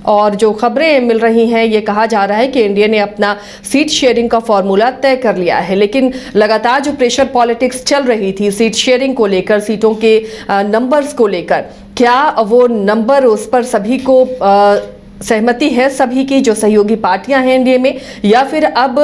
और जो खबरें मिल रही हैं ये कहा जा रहा है कि एनडीए ने अपना सीट शेयरिंग का फॉर्मूला तय कर लिया है, लेकिन लगातार जो प्रेशर पॉलिटिक्स चल रही थी सीट शेयरिंग को लेकर, सीटों के नंबर्स को लेकर, क्या वो नंबर उस पर सभी को सहमति है सभी की जो सहयोगी पार्टियां हैं एनडीए में, या फिर अब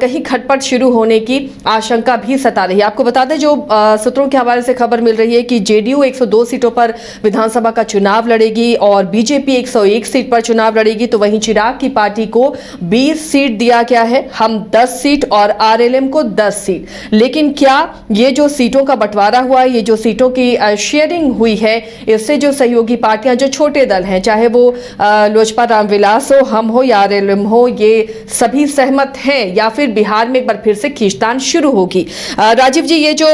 कहीं खटपट शुरू होने की आशंका भी सता रही है। आपको बता दें जो सूत्रों के हवाले से खबर मिल रही है कि जेडीयू 102 सीटों पर विधानसभा का चुनाव लड़ेगी और बीजेपी 101 सीट पर चुनाव लड़ेगी, तो वहीं चिराग की पार्टी को 20 सीट दिया गया है, हम 10 सीट और आरएलएम को 10 सीट। लेकिन क्या ये जो सीटों का बंटवारा हुआ है, ये जो सीटों की शेयरिंग हुई है, इससे जो सहयोगी पार्टियां, जो छोटे दल हैं, चाहे वो लोजपा रामविलास हो, हम हो या आरएलएम हो, ये सभी सहमत हैं या फिर बिहार में एक बार फिर से खींचतान शुरू होगी? राजीव जी, ये जो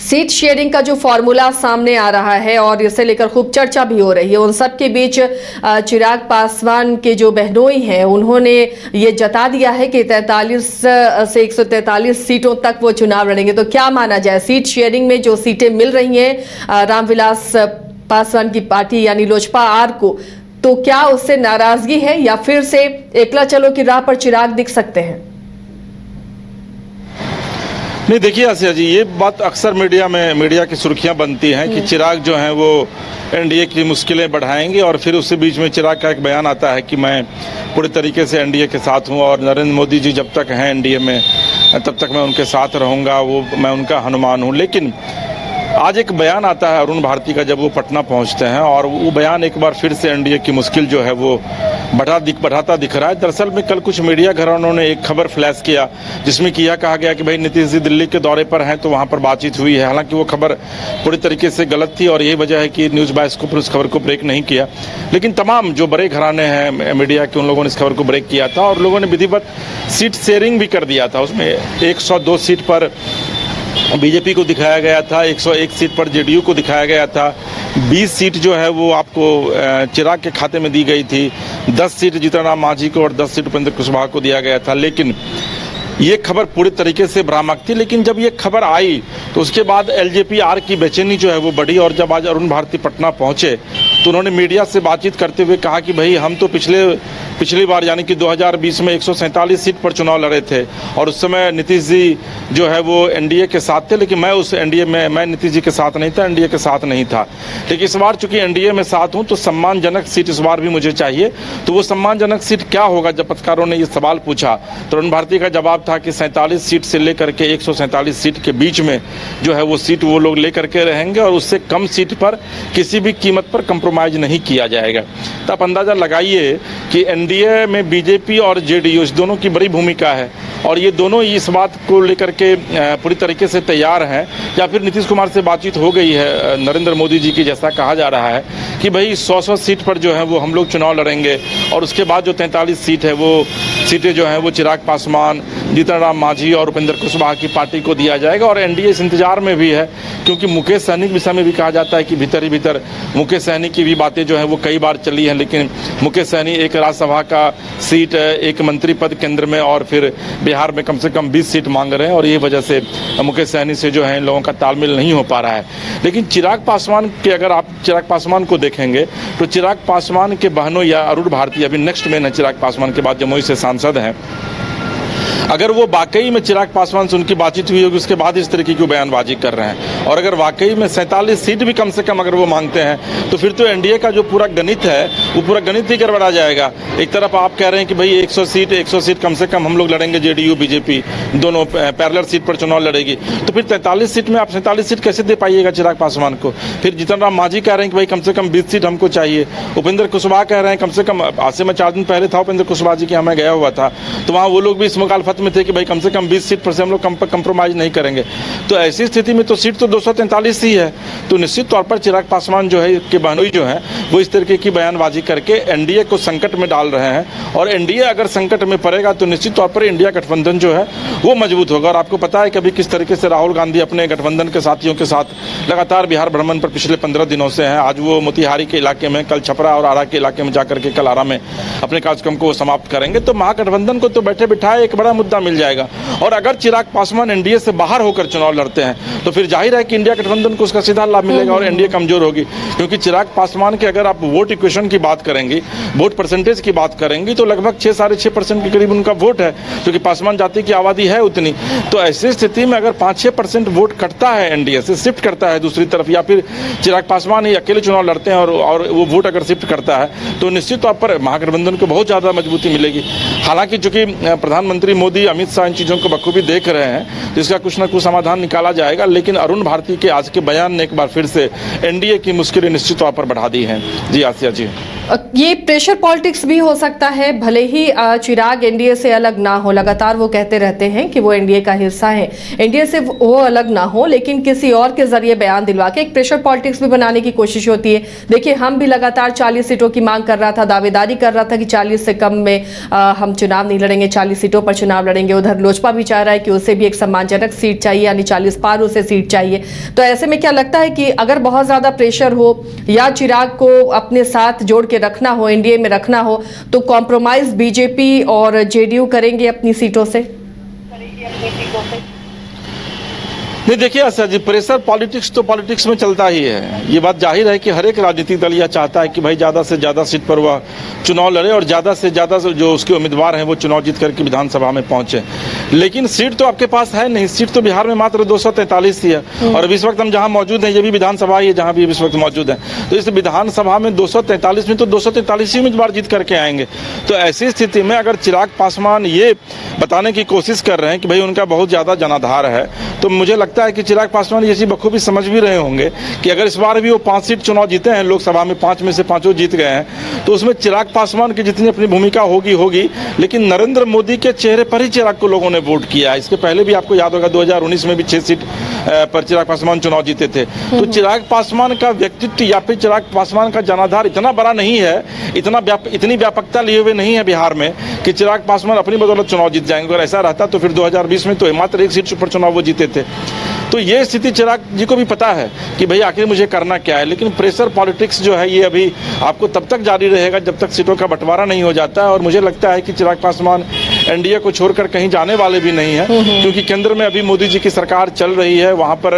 सीट शेयरिंग का जो फॉर्मूला सामने आ रहा है और इसे लेकर खूब चर्चा भी हो रही है, उन सब के बीच चिराग पासवान के जो बहनोई हैं उन्होंने ये जता दिया है कि 43 से 143 सीटों तक वो चुनाव लड़ेंगे। तो क्या माना जाए, सीट शेयरिंग में जो सीटें मिल रही हैं रामविलास पासवान की पार्टी यानी लोजपा आर को, तो क्या उससे नाराजगी है या फिर से एकला चलो की राह पर चिराग दिख सकते हैं? नहीं, देखिए आसिया जी, ये बात अक्सर मीडिया की सुर्खियां बनती हैं कि चिराग जो हैं वो एनडीए की मुश्किलें बढ़ाएंगे, और फिर उसी बीच में चिराग का एक बयान आता है कि मैं पूरी तरीके से एनडीए के साथ हूं और नरेंद्र मोदी जी जब तक हैं एनडीए में तब तक मैं उनके साथ रहूंगा, वो मैं उनका हनुमान हूं। लेकिन आज एक बयान आता है अरुण भारती का जब वो पटना पहुंचते हैं, और वो बयान एक बार फिर से एनडीए की मुश्किल जो है वो बढ़ाता दिख रहा है। दरअसल में कल कुछ मीडिया घरानों ने एक खबर फ्लैश किया जिसमें कि यह कहा गया कि भाई नीतीश जी दिल्ली के दौरे पर हैं तो वहां पर बातचीत हुई है। हालांकि वो खबर पूरी तरीके से गलत थी और यही वजह है कि न्यूज़ बाइस को उस खबर को ब्रेक नहीं किया। लेकिन तमाम जो बड़े घराने हैं मीडिया के, उन लोगों ने इस खबर को ब्रेक किया था और लोगों ने विधिवत सीट शेयरिंग भी कर दिया था। उसमें 102 सीट पर बीजेपी को दिखाया गया था, 101 सीट पर जेडीयू को दिखाया गया था, 20 सीट जो है वो आपको चिराग के खाते में दी गई थी, 10 सीट जीतन राम मांझी को और 10 सीट उपेंद्र कुशवाहा को दिया गया था। लेकिन ये खबर पूरी तरीके से भ्रामक थी। लेकिन जब ये खबर आई तो उसके बाद एलजेपी-आर की बेचैनी जो है वो बढ़ी, और जब आज अरुण भारती पटना पहुंचे तो उन्होंने मीडिया से बातचीत करते हुए कहा कि भाई हम तो पिछली बार यानी कि 2020 में 147 सीट पर चुनाव लड़े थे और उस समय नीतीश जी जो है वो एनडीए के साथ थे, लेकिन मैं उस एनडीए में मैं नीतीश जी के साथ नहीं था, एनडीए के साथ नहीं था। लेकिन इस बार चूंकि एनडीए में साथ हूं तो सम्मानजनक सीट इस बार भी मुझे चाहिए। तो वो सम्मानजनक सीट क्या होगा, जब पत्रकारों ने ये सवाल पूछा तो अरुण भारती का जवाब था कि 47 सीट से लेकर के 147 सीट के बीच में जो है वो सीट वो लोग लेकर के रहेंगे और उससे कम सीट पर किसी भी कीमत पर कंप्रोमाइज नहीं किया जाएगा। तो आप अंदाजा लगाइए कि एनडीए में बीजेपी और जेडीयू इस दोनों की बड़ी भूमिका है और ये दोनों इस बात को लेकर के पूरी तरीके से तैयार हैं, या फिर नीतीश कुमार से बातचीत हो गई है नरेंद्र मोदी जी की, जैसा कहा जा रहा है कि भाई 100 सीट पर जो है वो हम लोग चुनाव लड़ेंगे और उसके बाद जो 43 सीट है वो सीटें जो हैं वो चिराग पासवान, जीतन राम मांझी और उपेंद्र कुशवाहा की पार्टी को दिया जाएगा। और एनडीए इस इंतजार में भी है, क्योंकि मुकेश सहनी के विषय में भी कहा जाता है कि भीतर ही भीतर मुकेश सहनी की भी बातें जो है वो कई बार चली हैं, लेकिन मुकेश सहनी एक राज्यसभा का सीट, एक मंत्री पद केंद्र में और फिर बिहार में कम से कम 20 सीट मांग रहे हैं और ये वजह से मुकेश सहनी से जो है इन लोगों का तालमेल नहीं हो पा रहा है। लेकिन चिराग पासवान के, अगर आप चिराग पासवान को देखेंगे तो चिराग पासवान के बहनों या अरुण भारती अभी नेक्स्ट में है, चिराग पासवान के बाद जमुई से सांसद हैं, अगर वो वाकई में चिराग पासवान से उनकी बातचीत हुई होगी उसके बाद इस तरीके की बयानबाजी कर रहे हैं, और अगर वाकई में 47 सीट भी कम से कम अगर वो मांगते हैं तो फिर तो एनडीए का जो पूरा गणित है वो पूरा गणित ही गड़बड़ा जाएगा। एक तरफ आप कह रहे हैं कि भाई 100 सीट कम से कम हम लोग लड़ेंगे, जेडीयू बीजेपी दोनों पैरेलल सीट पर चुनाव लड़ेगी, तो फिर 43 सीट में आप 47 सीट कैसे दे पाइएगा चिराग पासवान को? फिर जीतन राम मांझी कह रहे हैं कि भाई कम से कम 20 सीट हमको चाहिए, उपेंद्र कुशवाहा कह रहे हैं कम से कम, आज से मैं 4 दिन पहले था उपेंद्र कुशवाहा जी के यहाँ मैं गया हुआ था तो वहाँ वो लोग भी इस मुखालफत में थे कि भाई कम से कम 20 सीट पर से हम लोग कंप्रोमाइज नहीं करेंगे। तो ऐसी स्थिति में तो सीट तो 243 ही है, तो निश्चित तौर पर चिराग पासवान जो है के बहनोई जो है वो इस तरीके की बयानबाजी करके एनडीए को संकट में डाल रहे हैं, और एनडीए अगर संकट में पड़ेगा तो निश्चित तौर पर इंडिया गठबंधन जो है वो मजबूत होगा। और आपको पता है कि अभी किस तरीके से राहुल गांधी अपने गठबंधन के साथियों के साथ लगातार बिहार भ्रमण पर पिछले 15 दिनों से हैं। आज वो मोतिहारी के इलाके में, कल छपरा और आरा के इलाके में जाकर के कल आरा में अपने कार्यक्रम को समाप्त करेंगे। तो महागठबंधन को तो बैठे बिठाए एक बड़ा मुद्दा मिल जाएगा। और अगर चिराग पासवान एनडीए से बाहर होकर चुनाव लड़ते हैं तो फिर जाहिर है कि इंडिया गठबंधन को उसका सीधा लाभ मिलेगा और एनडीए कमजोर होगी। क्योंकि चिराग पासवान के अगर आप वोट इक्वेशन की बात करेंगे, वोट परसेंटेज की बात करेंगे, तो लगभग 6-6.5% के करीब उनका वोट है, क्योंकि पासवान जाति की आबादी है उतनी। तो ऐसी स्थिति में अगर 5-6% वोट कटता है एनडीए से, शिफ्ट करता है दूसरी तरफ, या फिर चिराग पासवान ही अकेले चुनाव लड़ते हैं और वो वोट अगर शिफ्ट करता है, तो निश्चित तौर पर महागठबंधन को बहुत ज़्यादा मजबूती मिलेगी। हालांकि चूंकि प्रधानमंत्री मोदी, अमित शाह इन चीज़ों को बखूबी देख रहे हैं, तो इसका कुछ ना कुछ समाधान निकाला जाएगा। लेकिन अरुण भारती के आज के बयान ने एक बार फिर से एनडीए की मुश्किलें निश्चित तौर पर बढ़ा दी हैं। जी आसिया जी, ये प्रेशर पॉलिटिक्स भी हो सकता है, भले ही चिराग एनडीए से अलग ना हो। लगातार वो कहते रहते हैं कि वो एनडीए का हिस्सा है, एनडीए से वो अलग ना हो, लेकिन किसी और के जरिए बयान दिलवा के एक प्रेशर पॉलिटिक्स भी बनाने की कोशिश होती है। देखिए, हम भी लगातार 40 सीटों की मांग कर रहा था, दावेदारी कर रहा था कि 40 से कम में हम चुनाव नहीं लड़ेंगे, 40 सीटों पर चुनाव लड़ेंगे। उधर लोजपा भी चाह रहा है कि उसे भी एक सम्मानजनक सीट चाहिए, यानी 40 पार उसे सीट चाहिए। तो ऐसे में क्या लगता है कि अगर बहुत ज्यादा प्रेशर हो या चिराग को अपने साथ जोड़ के रखना हो, एनडीए में रखना हो, तो कॉम्प्रोमाइज बीजेपी और जेडीयू करेंगे अपनी सीटों से? नहीं, देखिए आसिया जी, प्रेशर पॉलिटिक्स तो पॉलिटिक्स में चलता ही है। ये बात जाहिर है कि हर एक राजनीतिक दल यह चाहता है कि भाई ज़्यादा से ज़्यादा सीट पर वह चुनाव लड़े और ज़्यादा से ज़्यादा जो उसके उम्मीदवार हैं वो चुनाव जीत करके विधानसभा में पहुंचे। लेकिन सीट तो आपके पास है नहीं, सीट तो बिहार में मात्र 243 ही है। और इस वक्त हम जहाँ मौजूद हैं, ये भी विधानसभा ही है जहाँ भी इस वक्त मौजूद है। तो इस विधानसभा में 243 में तो 243 ही उम्मीदवार जीत करके आएंगे। तो ऐसी स्थिति में अगर चिराग पासवान ये बताने की कोशिश कर रहे हैं कि भाई उनका बहुत ज़्यादा जनाधार है, तो मुझे लगता है कि चिराग पासवान ये चीज़ बखूबी समझ भी रहे होंगे कि अगर इस बार भी वो 5 सीट चुनाव जीते हैं लोकसभा में, 5 में से 5 जीत गए हैं, तो उसमें चिराग पासवान की जितनी अपनी भूमिका होगी। लेकिन नरेंद्र मोदी के चेहरे पर ही चिराग को लोगों ने वोट किया है। इसके पहले भी आपको याद होगा 2019 में भी 6 सीट पर चिराग पासवान चुनाव जीते थे। तो चिराग पासवान का व्यक्तित्व या फिर चिराग पासवान का जनाधार इतना बड़ा नहीं है, इतनी व्यापकता लिए हुए नहीं है बिहार में कि चिराग पासवान अपनी बदौलत चुनाव जीत जाएंगे। अगर ऐसा रहता तो फिर 2020 में तो मात्र 1 सीट पर चुनाव वो जीते थे। तो ये स्थिति चिराग जी को भी पता है कि भाई आखिर मुझे करना क्या है। लेकिन प्रेशर पॉलिटिक्स जो है ये अभी आपको तब तक जारी रहेगा जब तक सीटों का बंटवारा नहीं हो जाता है। और मुझे लगता है कि चिराग पासवान एनडीए को छोड़कर कहीं जाने वाले भी नहीं है, क्योंकि केंद्र में अभी मोदी जी की सरकार चल रही है। वहाँ पर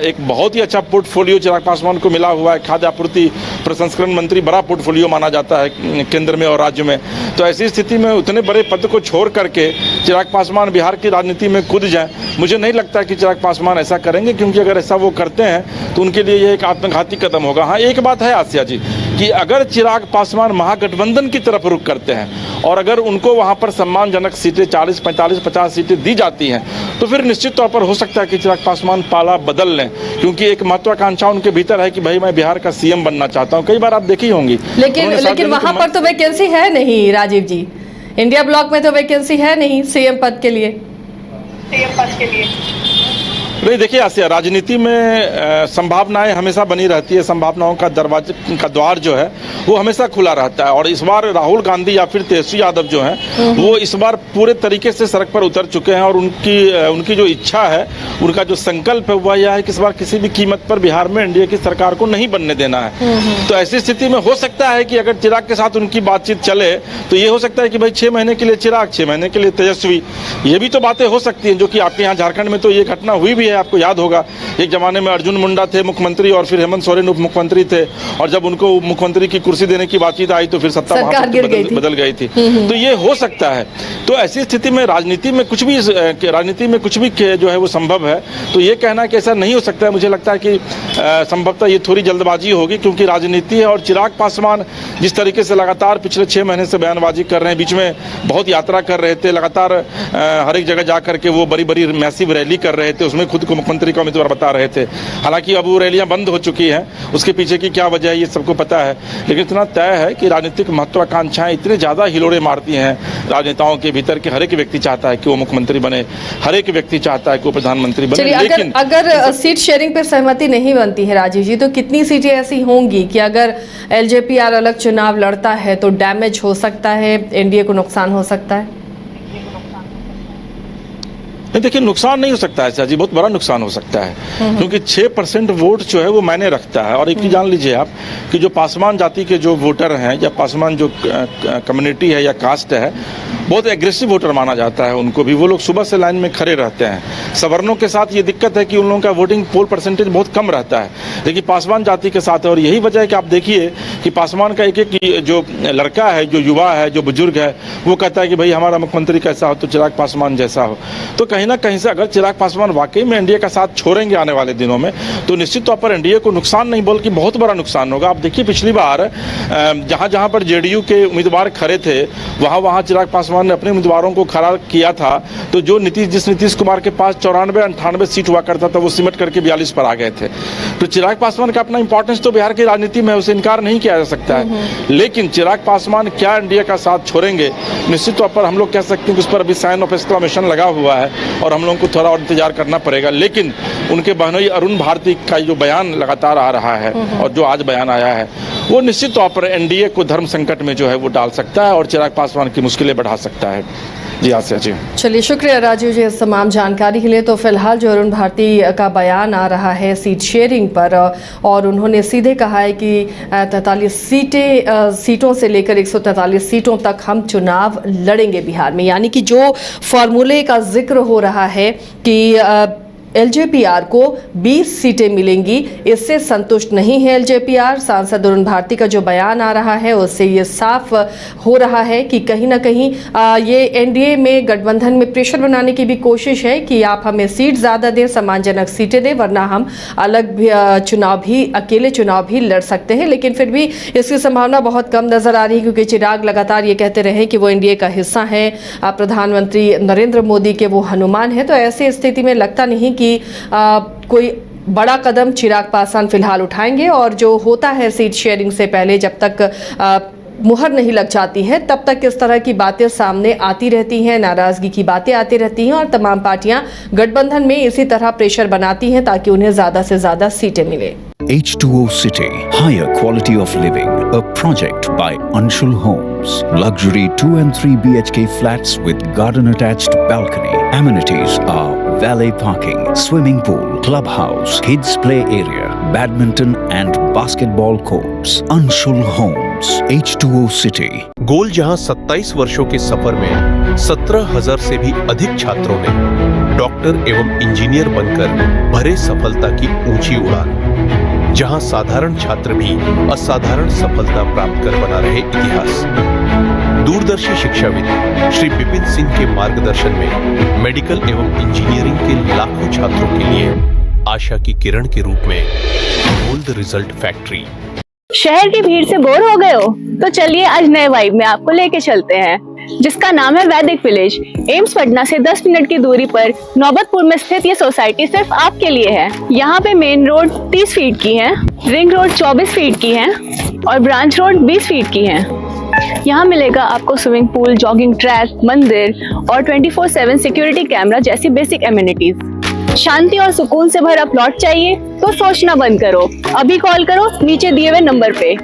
एक बहुत ही अच्छा पोर्टफोलियो चिराग पासवान को मिला हुआ है। खाद्य आपूर्ति प्रसंस्करण मंत्री बड़ा पोर्टफोलियो माना जाता है केंद्र में और राज्य में। तो ऐसी स्थिति में उतने बड़े पद को छोड़ करके चिराग पासवान बिहार की राजनीति में कूद जाए, मुझे नहीं लगता कि चिराग पासवान ऐसा करेंगे, क्योंकि अगर ऐसा वो करते हैं तो उनके लिए ये एक आत्मघाती कदम होगा। हाँ, एक बात है आसिया जी कि अगर चिराग पासवान महागठबंधन की तरफ रुख करते हैं और अगर उनको वहाँ पर सम्मानजनक सीटें 40, 45, 50 सीटें दी जाती हैं, तो फिर निश्चित तौर पर हो सकता है कि चिराग पासवान पाला बदल लें, क्योंकि एक महत्वाकांक्षा उनके भीतर है कि भाई मैं बिहार का सीएम बनना चाहता हूँ। कई बार आप देखी होंगी। लेकिन वहाँ पर तो वैकेंसी है नहीं राजीव जी, इंडिया ब्लॉक में तो वैकेंसी है नहीं सीएम पद के लिए। नहीं, देखिए आसिया, राजनीति में संभावनाएं हमेशा बनी रहती है। संभावनाओं का दरवाजे का द्वार जो है वो हमेशा खुला रहता है। और इस बार राहुल गांधी या फिर तेजस्वी यादव जो हैं वो इस बार पूरे तरीके से सड़क पर उतर चुके हैं। और उनकी जो इच्छा है, उनका जो संकल्प है वह यह है कि इस बार किसी भी कीमत पर बिहार में एनडीए की सरकार को नहीं बनने देना है। तो ऐसी स्थिति में हो सकता है कि अगर चिराग के साथ उनकी बातचीत चले तो ये हो सकता है कि भाई 6 महीने के लिए चिराग, 6 महीने के लिए तेजस्वी, ये भी तो बातें हो सकती हैं। जो कि आपके यहाँ झारखंड में तो ये घटना हुई भी है। आपको याद होगा एक जमाने में अर्जुन मुंडा थे मुख्यमंत्री और फिर हेमंत सोरेन उप मुख्यमंत्री थे, और जब उनको मुख्यमंत्री की कुर्सी देने की बातचीत आई तो फिर सत्ता बदल गई थी। तो ये हो सकता है। तो ऐसी स्थिति में राजनीति में कुछ भी जो है वो संभव है। तो ये कहना कि ऐसा नहीं हो सकता है, मुझे लगता है कि संभवतः ये थोड़ी जल्दबाजी होगी, क्योंकि राजनीति है। और चिराग पासवान जिस तरीके से लगातार पिछले 6 महीने से बयानबाजी कर रहे हैं, बीच में बहुत यात्रा कर रहे थे, लगातार हर एक जगह जा करके वो बड़ी मैसिव रैली कर रहे थे, उसमें खुद को मुख्यमंत्री का उम्मीदवार बता रहे थे। हालांकि अब वो रैलियां बंद हो चुकी हैं, उसके पीछे की क्या वजह है ये सबको पता है। लेकिन इतना तय है कि राजनीतिक महत्वाकांक्षाएं इतने ज़्यादा हिलोड़े मारती हैं राजनेताओं के भीतर कि हर एक व्यक्ति चाहता है कि वो मुख्यमंत्री बने, हर एक व्यक्ति चाहता है कि वो प्रधानमंत्री बने। लेकिन अगर सीट शेयरिंग पर सहमति नहीं बनती है राजीव जी, तो कितनी सीटें ऐसी होंगी कि अगर एलजेपीआर अलग चुनाव लड़ता है तो डैमेज हो सकता है, एनडीए को नुकसान हो सकता है? नहीं, देखिए, नुकसान नहीं हो सकता है सर जी, बहुत बड़ा नुकसान हो सकता है, क्योंकि 6% वोट जो है वो मायने रखता है। और एक चीज जान लीजिए आप कि जो पासवान जाति के जो वोटर हैं या पासवान जो कम्युनिटी है या कास्ट है, बहुत एग्रेसिव वोटर माना जाता है उनको भी। वो लोग सुबह से लाइन में खड़े रहते हैं। सवर्णों के साथ ये दिक्कत है कि उन लोगों का वोटिंग पोल परसेंटेज बहुत कम रहता है, लेकिन पासवान जाति के साथ है। और यही वजह है कि आप देखिए कि पासवान का एक जो लड़का है, जो युवा है, जो बुजुर्ग है, वो कहता है कि भाई हमारा मुख्यमंत्री कैसा हो तो चिराग पासवान जैसा हो। तो कहीं ना कहीं से अगर चिराग पासवान वाकई में एनडीए का साथ छोड़ेंगे आने वाले दिनों में, तो निश्चित तौर पर एनडीए को नुकसान नहीं बल्कि बहुत बड़ा नुकसान होगा। आप देखिए पिछली बार जहां जहां पर जेडीयू के उम्मीदवार खड़े थे, वहां चिराग पासवान ने अपने उम्मीदवारों को खड़ा किया था, तो जो जिस नीतीश कुमार के पास 94-98 सीट हुआ करता था, वो सिमट करके 42 पर आ गए थे। तो चिराग पासवान का अपना इंपॉर्टेंस तो बिहार की राजनीति में है, उसे इनकार नहीं किया जा सकता है। लेकिन चिराग पासवान क्या एनडीए का साथ छोड़ेंगे, निश्चित तौर पर हम लोग कह सकते हैं कि उस पर अभी साइन ऑफ एक्सक्लेमेशन लगा हुआ है और हम लोगों को थोड़ा और इंतजार करना पड़ेगा। लेकिन उनके बहनोई अरुण भारती का जो बयान लगातार आ रहा है और जो आज बयान आया है, वो निश्चित तौर पर एनडीए को धर्म संकट में जो है वो डाल सकता है और चिराग पासवान की मुश्किलें बढ़ा सकता है। जी आसिया जी। चलिए, शुक्रिया राजीव जी इस तमाम जानकारी के लिए। तो फिलहाल जो अरुण भारती का बयान आ रहा है सीट शेयरिंग पर, और उन्होंने सीधे कहा है कि 43 सीटों से लेकर 143 सीटों तक हम चुनाव लड़ेंगे बिहार में। यानी कि जो फॉर्मूले का जिक्र हो रहा है कि एलजेपीआर को 20 सीटें मिलेंगी, इससे संतुष्ट नहीं है एलजेपीआर। सांसद अरुण भारती का जो बयान आ रहा है उससे ये साफ हो रहा है कि कहीं ना कहीं ये एनडीए में गठबंधन में प्रेशर बनाने की भी कोशिश है कि आप हमें सीट ज़्यादा दें, सम्मानजनक सीटें दें, वरना हम अलग अकेले चुनाव भी लड़ सकते हैं। लेकिन फिर भी इसकी संभावना बहुत कम नजर आ रही है, क्योंकि चिराग लगातार ये कहते रहे कि वो एनडीए का हिस्सा है, प्रधानमंत्री नरेंद्र मोदी के वो हनुमान है। तो ऐसी स्थिति में लगता नहीं कि कोई बड़ा कदम चिराग पासवान फिलहाल उठाएंगे। और जो होता है सीट शेयरिंग से पहले, जब तक मुहर नहीं लग जाती है, तब तक इस तरह की बातें सामने आती रहती हैं, नाराजगी की बातें आती रहती हैं और तमाम पार्टियां गठबंधन में इसी तरह प्रेशर बनाती हैं ताकि उन्हें ज्यादा से ज्यादा सीटें मिले। H2O City, higher quality of living, a project by Anshul Homes. Luxury 2 and 3 BHK flats with garden attached balcony. Amenities are valet parking, swimming pool, clubhouse, kids play area, badminton and basketball courts. Anshul Homes, H2O City. गोल जहां 27 वर्षों के सफर में 17,000 से भी अधिक छात्रों ने doctor एवं इंजीनियर बनकर भरे सफलता की ऊंची उड़ान, जहां साधारण छात्र भी असाधारण सफलता प्राप्त कर बना रहे इतिहास। दूरदर्शी शिक्षाविद श्री विपिन सिंह के मार्गदर्शन में मेडिकल एवं इंजीनियरिंग के लाखों छात्रों के लिए आशा की किरण के रूप में गोल्ड रिजल्ट फैक्ट्री। शहर की भीड़ से बोर हो गए हो? तो चलिए आज नए वाइब में आपको लेके चलते हैं, जिसका नाम है वैदिक विलेज। एम्स पटना से 10 मिनट की दूरी पर नौबतपुर में स्थित ये सोसाइटी सिर्फ आपके लिए है। यहाँ पे मेन रोड 30 फीट की है, रिंग रोड 24 फीट की है और ब्रांच रोड 20 फीट की है। यहाँ मिलेगा आपको स्विमिंग पूल, जॉगिंग ट्रैक, मंदिर और 24/7 सिक्योरिटी कैमरा जैसी बेसिक एमिनिटीज। शांति और सुकून से भरा प्लॉट चाहिए तो सोचना बंद करो, अभी कॉल करो नीचे दिए हुए नंबर पे।